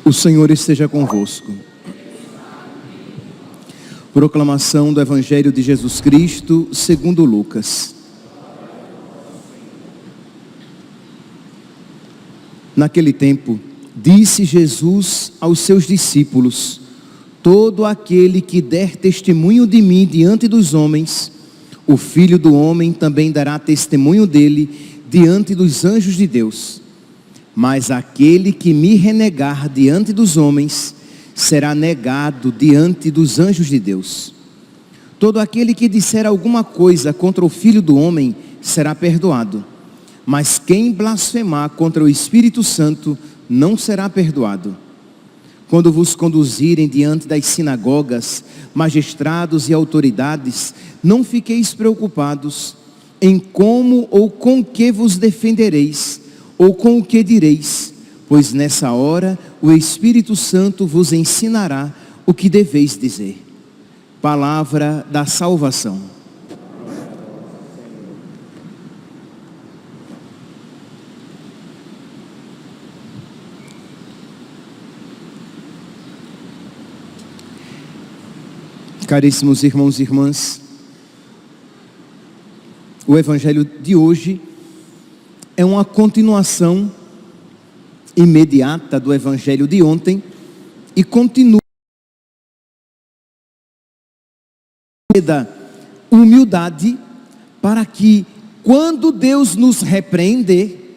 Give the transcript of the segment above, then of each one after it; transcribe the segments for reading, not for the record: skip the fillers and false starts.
O Senhor esteja convosco. Proclamação do Evangelho de Jesus Cristo, segundo Lucas. Naquele tempo, disse Jesus aos seus discípulos: todo aquele que der testemunho de mim diante dos homens, o Filho do Homem também dará testemunho dele diante dos anjos de Deus. Mas aquele que me renegar diante dos homens, será negado diante dos anjos de Deus. Todo aquele que disser alguma coisa contra o Filho do Homem, será perdoado. Mas quem blasfemar contra o Espírito Santo, não será perdoado. Quando vos conduzirem diante das sinagogas, magistrados e autoridades, não fiqueis preocupados em como ou com que vos defendereis, ou com o que direis, pois nessa hora o Espírito Santo vos ensinará o que deveis dizer. Palavra da salvação. Caríssimos irmãos e irmãs, o Evangelho de hoje é uma continuação imediata do Evangelho de ontem e continua da humildade para que quando Deus nos repreender,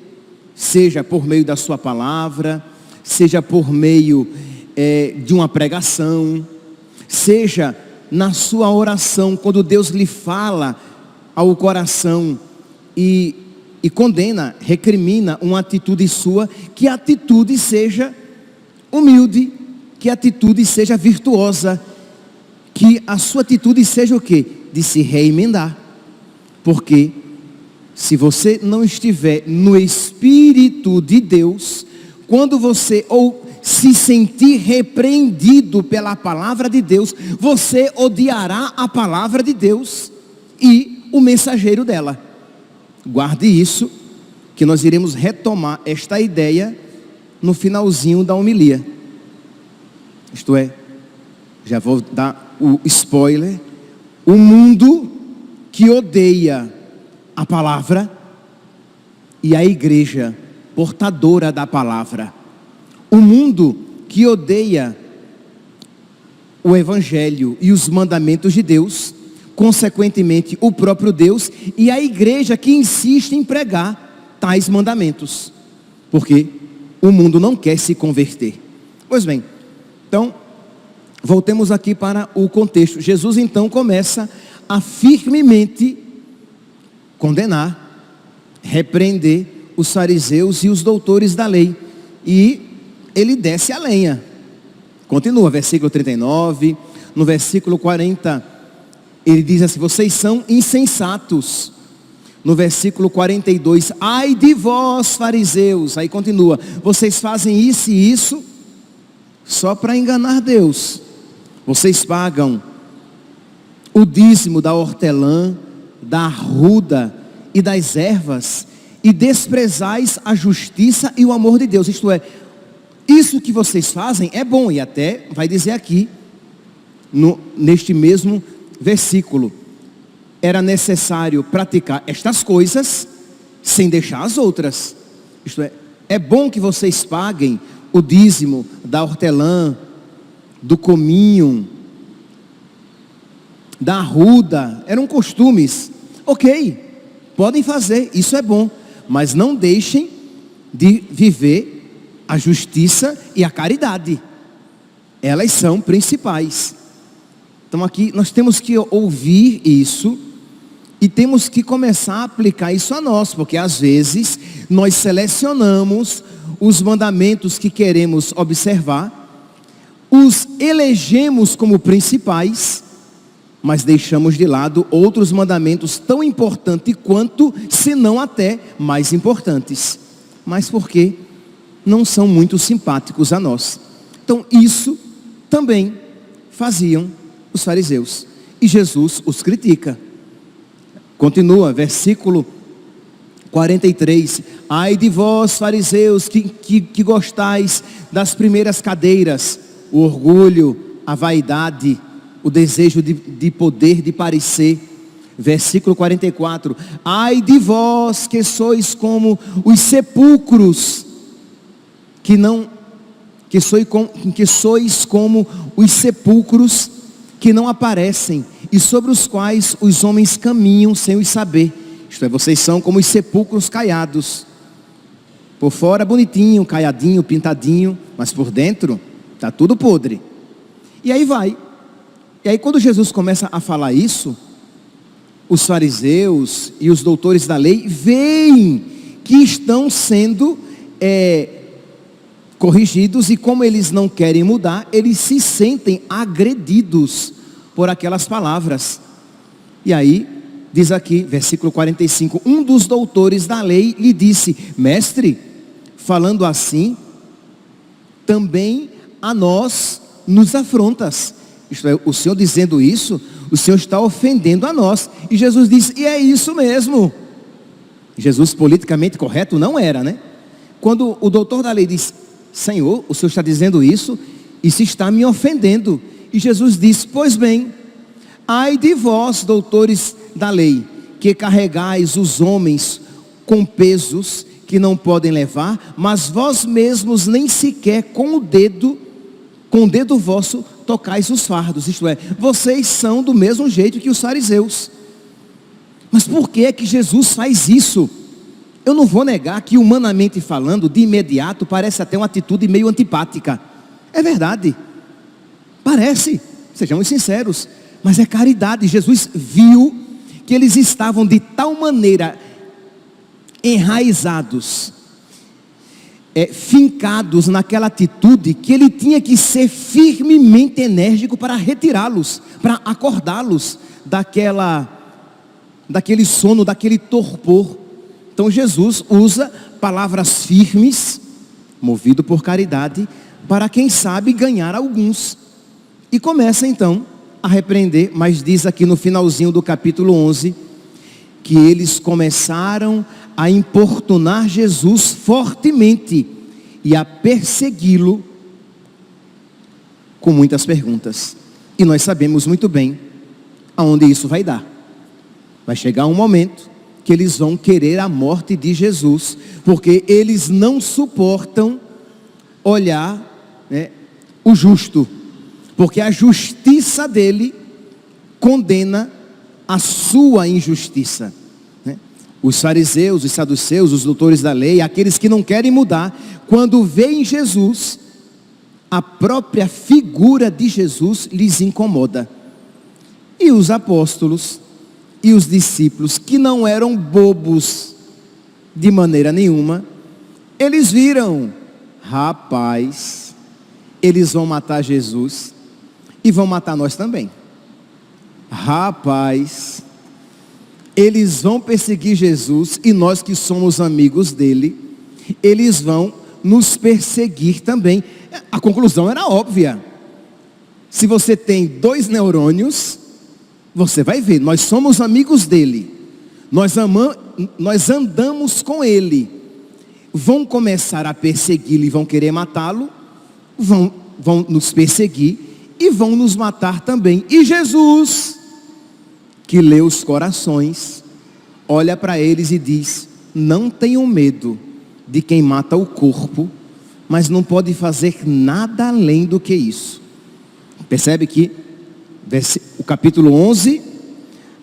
seja por meio da sua palavra, seja por meio de uma pregação, seja na sua oração, quando Deus lhe fala ao coração e condena, recrimina uma atitude sua, que a atitude seja humilde, que a atitude seja virtuosa, que a sua atitude seja o quê? De se reemendar. Porque se você não estiver no Espírito de Deus, quando você ou se sentir repreendido pela palavra de Deus, você odiará a palavra de Deus e o mensageiro dela. Guarde isso, que nós iremos retomar esta ideia no finalzinho da homilia. Isto é, já vou dar o spoiler: o mundo que odeia a palavra e a igreja portadora da palavra. O mundo que odeia o Evangelho e os mandamentos de Deus, consequentemente o próprio Deus, e a igreja que insiste em pregar tais mandamentos, porque o mundo não quer se converter. Pois bem, então voltemos aqui para o contexto. Jesus então começa a firmemente condenar, repreender os fariseus e os doutores da lei, e ele desce a lenha. Continua, versículo 39, no versículo 40, ele diz assim: vocês são insensatos. No versículo 42, ai de vós, fariseus. Aí continua: vocês fazem isso e isso só para enganar Deus. Vocês pagam o dízimo da hortelã, da arruda e das ervas, e desprezais a justiça e o amor de Deus. Isto é, isso que vocês fazem é bom. E até vai dizer aqui, neste mesmo versículo, era necessário praticar estas coisas sem deixar as outras. Isto é bom que vocês paguem o dízimo da hortelã, do cominho, da arruda. Eram costumes, ok, podem fazer, isso é bom, mas não deixem de viver a justiça e a caridade. Elas são principais. Então aqui nós temos que ouvir isso e temos que começar a aplicar isso a nós, porque às vezes nós selecionamos os mandamentos que queremos observar, os elegemos como principais, mas deixamos de lado outros mandamentos tão importantes quanto, se não até mais importantes. mas porque não são muito simpáticos a nós. Então isso também faziam os fariseus. E Jesus os critica. Continua, versículo 43. Ai de vós, fariseus, que gostais das primeiras cadeiras, o orgulho, a vaidade, o desejo de poder, de parecer. Versículo 44. Ai de vós que sois como os sepulcros, que sois como os sepulcros que não aparecem, e sobre os quais os homens caminham sem os saber. Isto é, vocês são como os sepulcros caiados. Por fora bonitinho, caiadinho, pintadinho, mas por dentro está tudo podre. E aí vai. E aí quando Jesus começa a falar isso, os fariseus e os doutores da lei veem que estão sendo corrigidos, e como eles não querem mudar, eles se sentem agredidos por aquelas palavras. E aí, diz aqui, versículo 45, um dos doutores da lei lhe disse: mestre, falando assim, também a nós nos afrontas. Isto é, o Senhor dizendo isso, o Senhor está ofendendo a nós. E Jesus disse: e é isso mesmo. Jesus politicamente correto não era, né? Quando o doutor da lei diz: Senhor, o Senhor está dizendo isso está me ofendendo. E Jesus disse: pois bem, ai de vós, doutores da lei, que carregais os homens com pesos que não podem levar, mas vós mesmos nem sequer com o dedo vosso tocais os fardos. Isto é, vocês são do mesmo jeito que os fariseus. Mas por que é que Jesus faz isso? Eu não vou negar que, humanamente falando, de imediato parece até uma atitude meio antipática. É verdade, parece, sejamos sinceros, mas é caridade. Jesus viu que eles estavam de tal maneira enraizados, fincados naquela atitude, que ele tinha que ser firmemente enérgico para retirá-los, para acordá-los daquele sono, daquele torpor. Então Jesus usa palavras firmes, movido por caridade, para quem sabe ganhar alguns. E começa então a repreender, mas diz aqui no finalzinho do capítulo 11, que eles começaram a importunar Jesus fortemente e a persegui-lo com muitas perguntas. E nós sabemos muito bem aonde isso vai dar. Vai chegar um momento que eles vão querer a morte de Jesus, porque eles não suportam olhar, o justo, porque a justiça dele condena a sua injustiça. Os fariseus, os saduceus, os doutores da lei, aqueles que não querem mudar, quando veem Jesus, a própria figura de Jesus lhes incomoda. E os apóstolos e os discípulos, que não eram bobos de maneira nenhuma, eles viram: rapaz, eles vão matar Jesus e vão matar nós também. Rapaz, eles vão perseguir Jesus, e nós que somos amigos dele, eles vão nos perseguir também. A conclusão era óbvia. Se você tem 2 neurônios, você vai ver, nós somos amigos dele, nós andamos com ele. Vão começar a persegui-lo e vão querer matá-lo, vão nos perseguir e vão nos matar também. E Jesus, que lê os corações, olha para eles e diz: não tenham medo de quem mata o corpo, mas não pode fazer nada além do que isso. Percebe que o capítulo 11,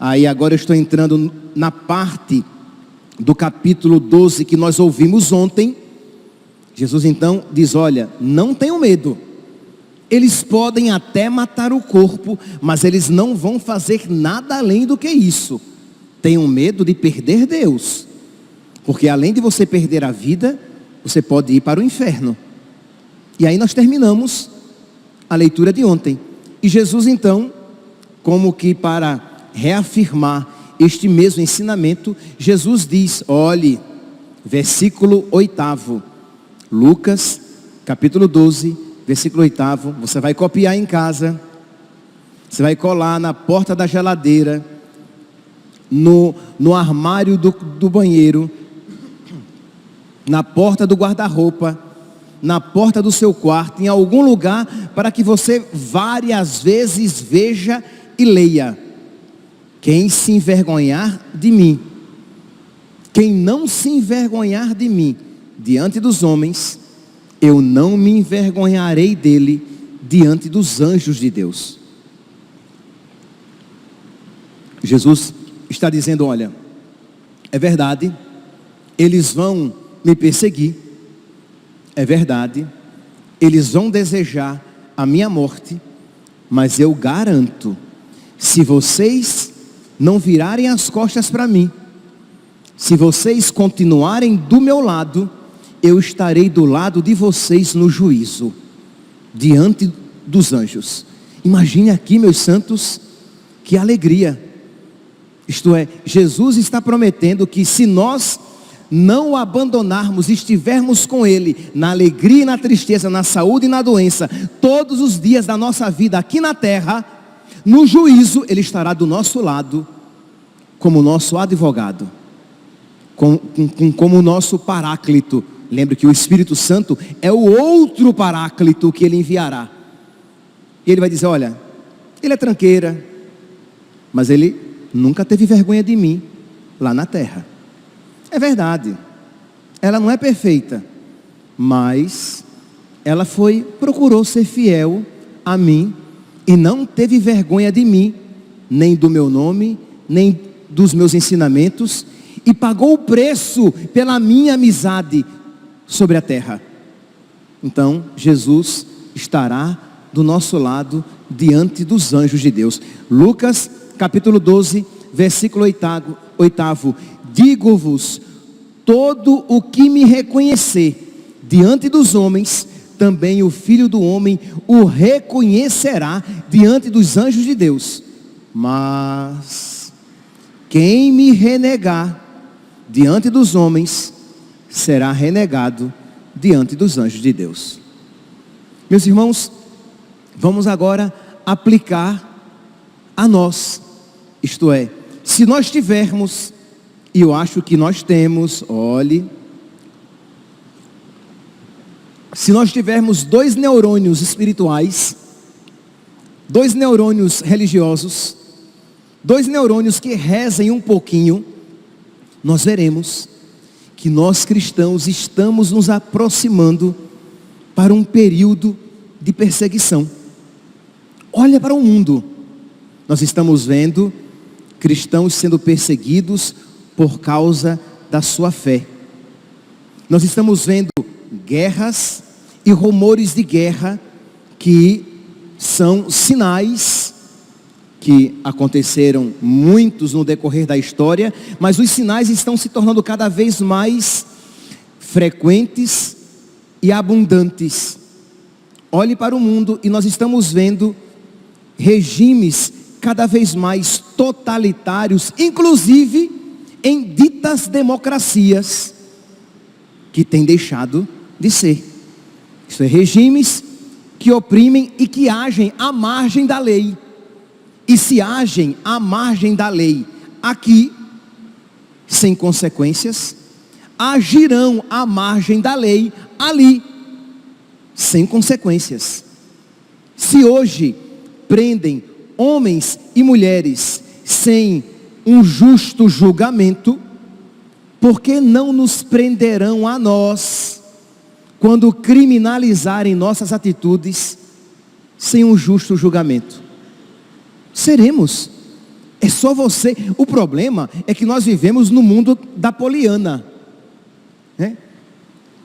aí agora eu estou entrando na parte do capítulo 12 que nós ouvimos ontem. Jesus então diz: olha, não tenham medo, eles podem até matar o corpo, mas eles não vão fazer nada além do que isso. Tenham medo de perder Deus, porque além de você perder a vida, você pode ir para o inferno. E aí nós terminamos a leitura de ontem. E Jesus então, como que para reafirmar este mesmo ensinamento, Jesus diz: olhe, versículo 8. Lucas, capítulo 12, versículo 8. Você vai copiar em casa. Você vai colar na porta da geladeira, no armário do banheiro, na porta do guarda-roupa, na porta do seu quarto, em algum lugar, para que você várias vezes veja e leia: quem se envergonhar de mim, quem não se envergonhar de mim diante dos homens, eu não me envergonharei dele diante dos anjos de Deus. Jesus está dizendo: olha, é verdade, eles vão me perseguir, é verdade, eles vão desejar a minha morte, mas eu garanto, se vocês não virarem as costas para mim, se vocês continuarem do meu lado, eu estarei do lado de vocês no juízo, diante dos anjos. Imagine aqui, meus santos, que alegria. Isto é, Jesus está prometendo que se nós não o abandonarmos, estivermos com Ele, na alegria e na tristeza, na saúde e na doença, todos os dias da nossa vida aqui na terra, no juízo, Ele estará do nosso lado, como nosso advogado, como nosso paráclito. Lembre que o Espírito Santo é o outro paráclito que Ele enviará. E Ele vai dizer: olha, ele é tranqueira, mas ele nunca teve vergonha de mim lá na terra. É verdade, ela não é perfeita, mas ela procurou ser fiel a mim e não teve vergonha de mim, nem do meu nome, nem dos meus ensinamentos, e pagou o preço pela minha amizade sobre a terra. Então Jesus estará do nosso lado diante dos anjos de Deus. Lucas capítulo 12, versículo 8. Digo-vos, todo o que me reconhecer diante dos homens, também o Filho do Homem o reconhecerá diante dos anjos de Deus. Mas quem me renegar diante dos homens, será renegado diante dos anjos de Deus. Meus irmãos, vamos agora aplicar a nós. Isto é, se nós tivermos, e eu acho que nós temos, olhe, se nós tivermos 2 neurônios espirituais, 2 neurônios religiosos, 2 neurônios que rezem um pouquinho, nós veremos que nós cristãos estamos nos aproximando para um período de perseguição. Olha para o mundo, nós estamos vendo cristãos sendo perseguidos por causa da sua fé. Nós estamos vendo guerras e rumores de guerra que são sinais que aconteceram muitos no decorrer da história, mas os sinais estão se tornando cada vez mais frequentes e abundantes. Olhe para o mundo e nós estamos vendo regimes cada vez mais totalitários, inclusive em ditas democracias, que têm deixado de ser. Isso é, regimes que oprimem e que agem à margem da lei. E se agem à margem da lei aqui, sem consequências, agirão à margem da lei ali, sem consequências. Se hoje prendem homens e mulheres sem um justo julgamento, por que não nos prenderão a nós, quando criminalizarem nossas atitudes, sem um justo julgamento? Seremos. É só você. O problema é que nós vivemos no mundo da poliana, né?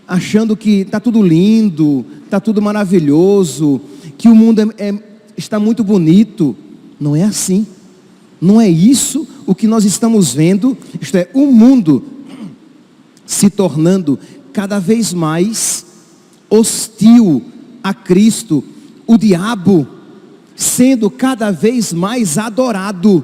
Achando que está tudo lindo, está tudo maravilhoso, que o mundo está muito bonito. Não é assim. Não é isso o que nós estamos vendo. Isto é, o mundo se tornando cada vez mais hostil a Cristo, o diabo sendo cada vez mais adorado,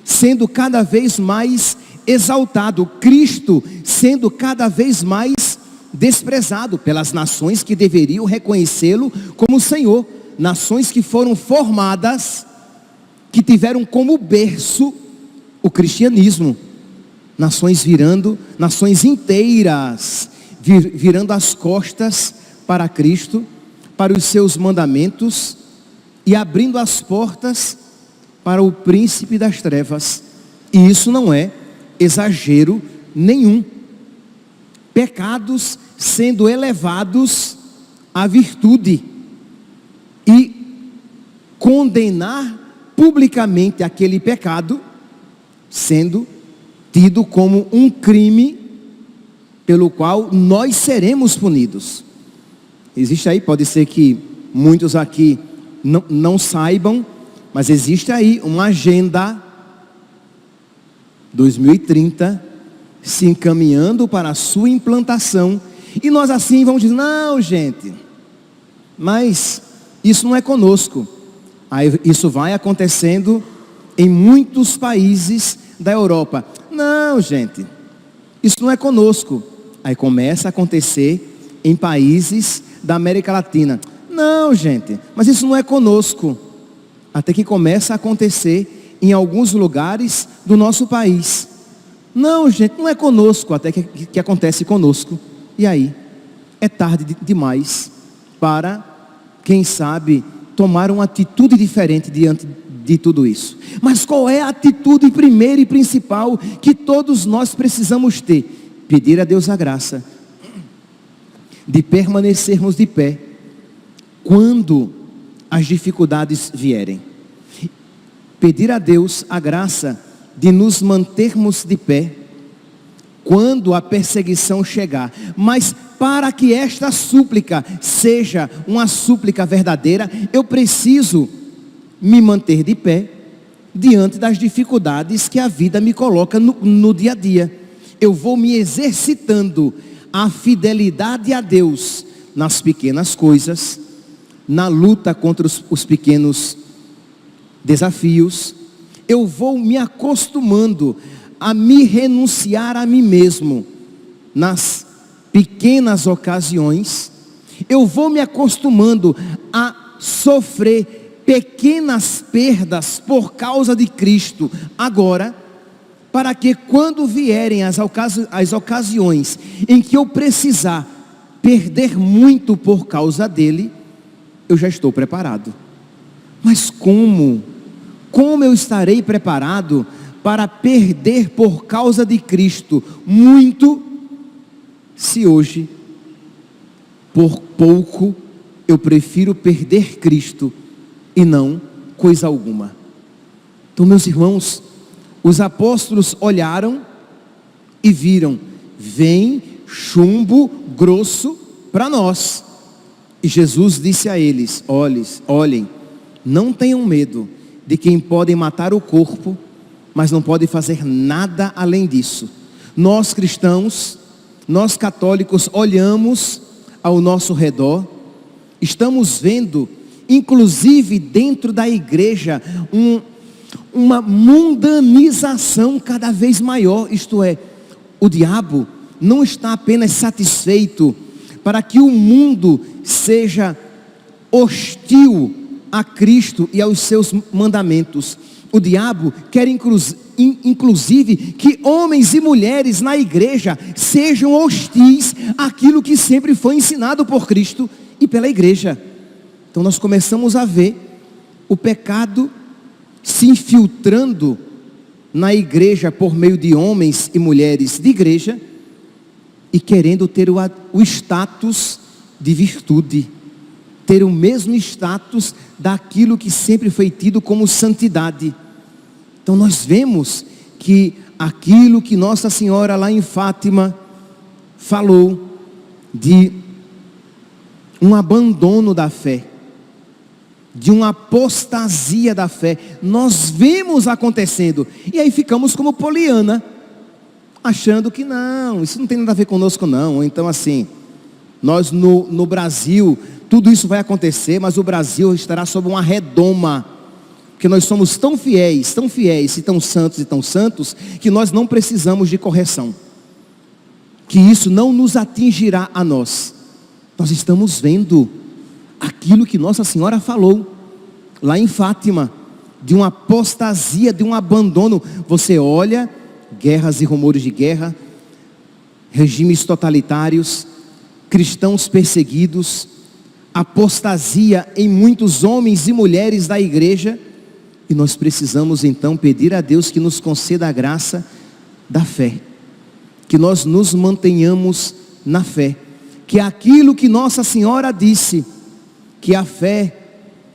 sendo cada vez mais exaltado, Cristo sendo cada vez mais desprezado pelas nações que deveriam reconhecê-lo como Senhor, nações que foram formadas, que tiveram como berço o cristianismo, nações inteiras, virando as costas para Cristo, para os seus mandamentos, e abrindo as portas para o príncipe das trevas. E isso não é exagero nenhum. Pecados sendo elevados à virtude, e condenar publicamente aquele pecado sendo tido como um crime pelo qual nós seremos punidos. Existe aí, pode ser que muitos aqui não saibam, mas existe aí uma agenda 2030 se encaminhando para a sua implantação, e nós assim vamos dizer: não, gente, mas isso não é conosco. Aí isso vai acontecendo em muitos países da Europa. Não, gente, isso não é conosco. Aí começa a acontecer em países da América Latina. Não, gente, mas isso não é conosco. Até que começa a acontecer em alguns lugares do nosso país. Não, gente, não é conosco. Até que acontece conosco. E aí, é tarde demais para, quem sabe, tomar uma atitude diferente diante de tudo isso. Mas qual é a atitude primeira e principal que todos nós precisamos ter? Pedir a Deus a graça de permanecermos de pé quando as dificuldades vierem. Pedir a Deus a graça de nos mantermos de pé quando a perseguição chegar. Mas para que esta súplica seja uma súplica verdadeira, eu preciso me manter de pé diante das dificuldades que a vida me coloca no dia a dia. Eu vou me exercitando a fidelidade a Deus nas pequenas coisas, na luta contra os pequenos desafios. Eu vou me acostumando a me renunciar a mim mesmo nas pequenas ocasiões. Eu vou me acostumando a sofrer pequenas perdas por causa de Cristo agora, para que quando vierem as ocasiões em que eu precisar perder muito por causa dele, eu já estou preparado. Mas como eu estarei preparado para perder por causa de Cristo muito, se hoje, por pouco, eu prefiro perder Cristo e não coisa alguma? Então, meus irmãos, os apóstolos olharam e viram: vem chumbo grosso para nós. E Jesus disse a eles: olhem, não tenham medo de quem podem matar o corpo, mas não podem fazer nada além disso. Nós cristãos, nós católicos, olhamos ao nosso redor, estamos vendo, inclusive dentro da igreja, uma mundanização cada vez maior. Isto é, o diabo não está apenas satisfeito para que o mundo seja hostil a Cristo e aos seus mandamentos. O diabo quer inclusive que homens e mulheres na igreja sejam hostis àquilo que sempre foi ensinado por Cristo e pela igreja. Então nós começamos a ver o pecado se infiltrando na igreja por meio de homens e mulheres de igreja e querendo ter o status de virtude, ter o mesmo status daquilo que sempre foi tido como santidade. Então nós vemos que aquilo que Nossa Senhora lá em Fátima falou de um abandono da fé, de uma apostasia da fé, nós vemos acontecendo, e aí ficamos como Poliana, achando que não, isso não tem nada a ver conosco não. Ou então assim, nós no Brasil, tudo isso vai acontecer, mas o Brasil estará sob uma redoma Porque nós somos tão fiéis e tão santos, que nós não precisamos de correção. Que isso não nos atingirá a nós. Nós estamos vendo aquilo que Nossa Senhora falou lá em Fátima, de uma apostasia, de um abandono. Você olha, guerras e rumores de guerra, regimes totalitários, cristãos perseguidos, apostasia em muitos homens e mulheres da igreja, e nós precisamos então pedir a Deus que nos conceda a graça da fé, que nós nos mantenhamos na fé, que aquilo que Nossa Senhora disse, que a fé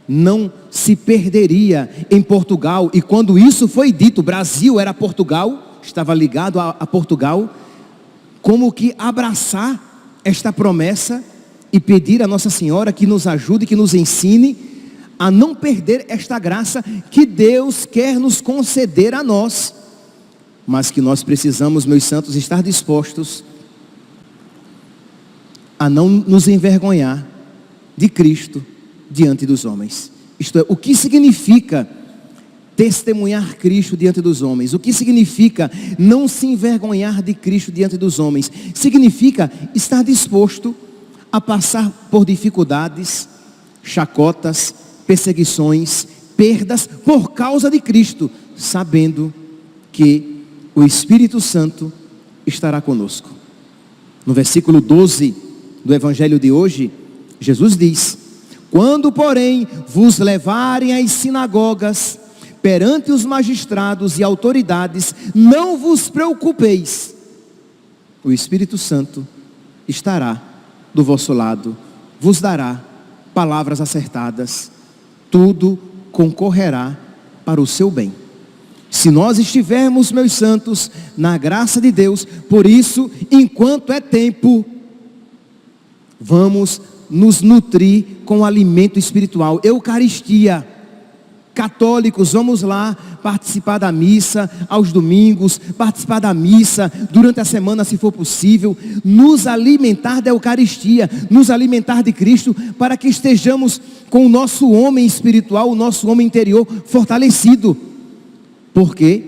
não se perderia em Portugal, e quando isso foi dito, o Brasil era Portugal, estava ligado a Portugal, como que abraçar esta promessa e pedir a Nossa Senhora que nos ajude, que nos ensine a não perder esta graça que Deus quer nos conceder a nós, mas que nós precisamos, meus santos, estar dispostos a não nos envergonhar de Cristo diante dos homens. Isto é, o que significa testemunhar Cristo diante dos homens? O que significa não se envergonhar de Cristo diante dos homens? Significa estar disposto a passar por dificuldades, chacotas, perseguições, perdas por causa de Cristo, sabendo que o Espírito Santo estará conosco. No versículo 12 do Evangelho de hoje, Jesus diz: quando, porém, vos levarem às sinagogas, perante os magistrados e autoridades, não vos preocupeis, o Espírito Santo estará do vosso lado, vos dará palavras acertadas, tudo concorrerá para o seu bem. Se nós estivermos, meus santos, na graça de Deus, por isso, enquanto é tempo, vamos nos nutrir com o alimento espiritual, Eucaristia. Católicos, vamos lá participar da missa aos domingos, participar da missa durante a semana, se for possível, nos alimentar da Eucaristia, nos alimentar de Cristo, para que estejamos com o nosso homem espiritual, o nosso homem interior fortalecido. Por quê?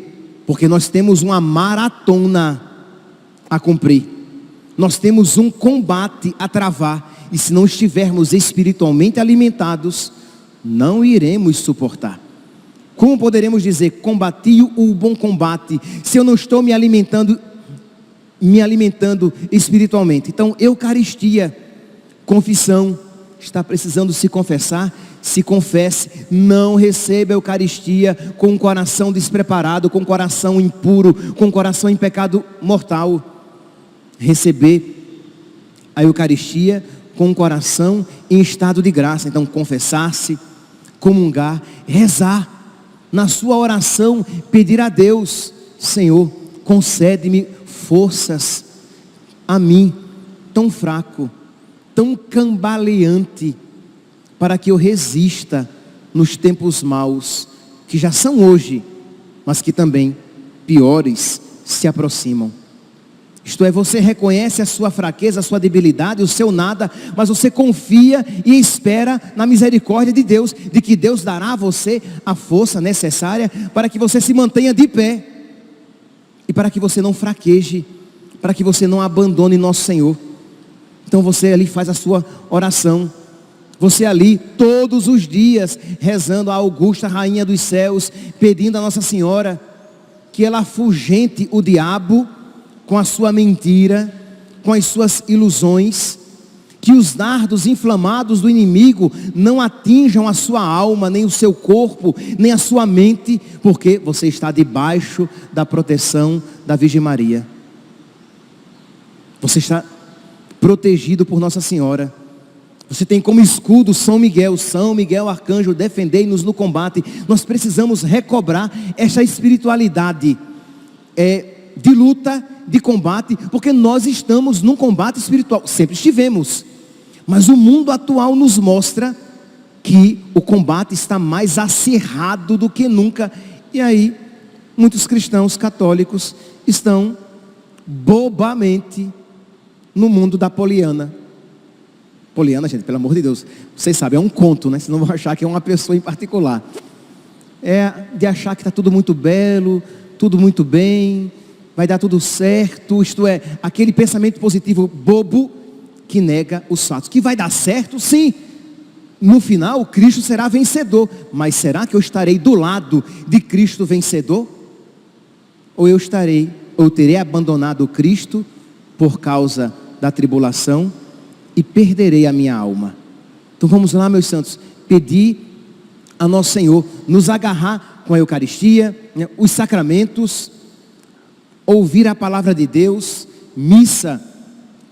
Porque nós temos uma maratona a cumprir, nós temos um combate a travar, e se não estivermos espiritualmente alimentados, não iremos suportar. Como poderemos dizer, combati o bom combate, se eu não estou me alimentando espiritualmente? Então, Eucaristia, confissão, está precisando se confessar, se confesse, não receba a Eucaristia com um coração despreparado, com um coração impuro, com um coração em pecado mortal. Receber a Eucaristia com um coração em estado de graça. Então, confessar-se, comungar, rezar, na sua oração, pedir a Deus: Senhor, concede-me forças a mim, tão fraco, tão cambaleante, para que eu resista nos tempos maus, que já são hoje, mas que também piores se aproximam. Isto é, você reconhece a sua fraqueza, a sua debilidade, o seu nada, mas você confia e espera na misericórdia de Deus, de que Deus dará a você a força necessária para que você se mantenha de pé, e para que você não fraqueje, para que você não abandone nosso Senhor. Então você ali faz a sua oração, você ali todos os dias rezando a Augusta Rainha dos Céus, pedindo a Nossa Senhora que ela afugente o diabo com a sua mentira, com as suas ilusões, que os dardos inflamados do inimigo não atinjam a sua alma, nem o seu corpo, nem a sua mente, porque você está debaixo da proteção da Virgem Maria. Você está protegido por Nossa Senhora. Você tem como escudo São Miguel, arcanjo, defendei-nos no combate. Nós precisamos recobrar essa espiritualidade de luta, de combate, porque nós estamos num combate espiritual, sempre estivemos, mas o mundo atual nos mostra que o combate está mais acirrado do que nunca, e aí muitos cristãos católicos estão bobamente no mundo da Poliana. Poliana, gente, pelo amor de Deus, vocês sabem, é um conto, né? Senão vão achar que é uma pessoa em particular. de achar que está tudo muito belo, tudo muito bem, vai dar tudo certo, isto é, aquele pensamento positivo bobo que nega os fatos. Que vai dar certo, sim. No final, Cristo será vencedor. Mas será que eu estarei do lado de Cristo vencedor? Ou eu terei abandonado Cristo por causa da tribulação e perderei a minha alma? Então vamos lá, meus santos, pedir a nosso Senhor nos agarrar com a Eucaristia, os sacramentos, ouvir a palavra de Deus, missa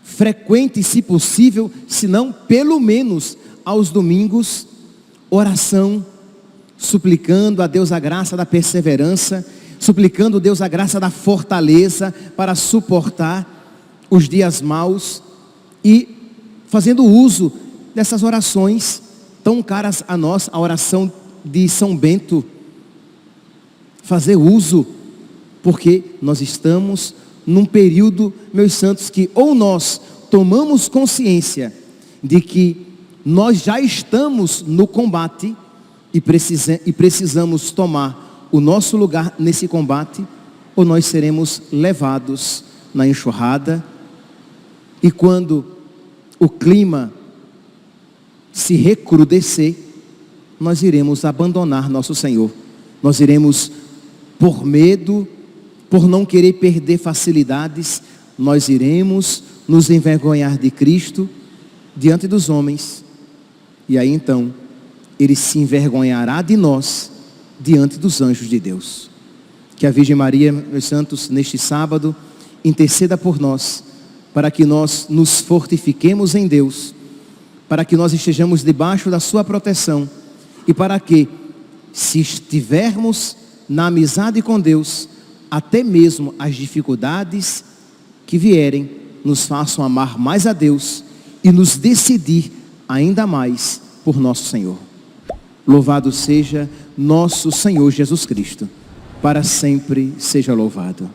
frequente se possível, se não pelo menos aos domingos, oração, suplicando a Deus a graça da perseverança, suplicando a Deus a graça da fortaleza para suportar os dias maus e fazendo uso dessas orações tão caras a nós, a oração de São Bento, fazer uso, porque nós estamos num período, meus santos, que ou nós tomamos consciência de que nós já estamos no combate e precisamos tomar o nosso lugar nesse combate, ou nós seremos levados na enxurrada, e quando o clima se recrudescer, nós iremos abandonar nosso Senhor. Nós iremos, por medo, por não querer perder facilidades, nós iremos nos envergonhar de Cristo diante dos homens. E aí então, Ele se envergonhará de nós diante dos anjos de Deus. Que a Virgem Maria, meus santos, neste sábado, interceda por nós, para que nós nos fortifiquemos em Deus, para que nós estejamos debaixo da sua proteção, e para que, se estivermos na amizade com Deus, até mesmo as dificuldades que vierem, nos façam amar mais a Deus e nos decidir ainda mais por nosso Senhor. Louvado seja nosso Senhor Jesus Cristo, para sempre seja louvado.